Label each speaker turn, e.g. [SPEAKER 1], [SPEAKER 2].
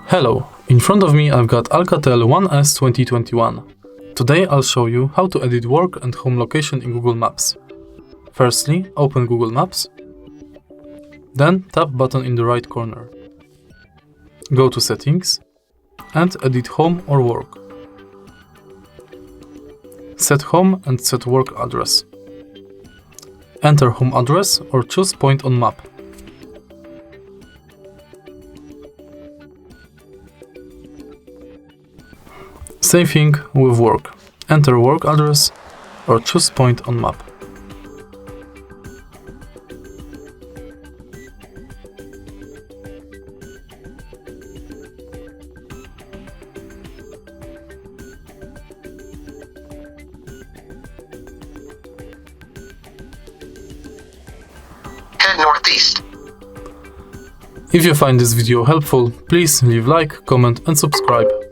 [SPEAKER 1] Hello, in front of me I've got Alcatel One S 2021. Today I'll show you how to edit work and home location in Google Maps. Firstly, open Google Maps, then tap button in the right corner. Go to Settings and edit home or work. Set home and set work address. Enter home address or choose point on map. Same thing with work. Enter work address or choose point on map.
[SPEAKER 2] Head northeast.
[SPEAKER 1] If you find this video helpful, please leave like, comment and subscribe.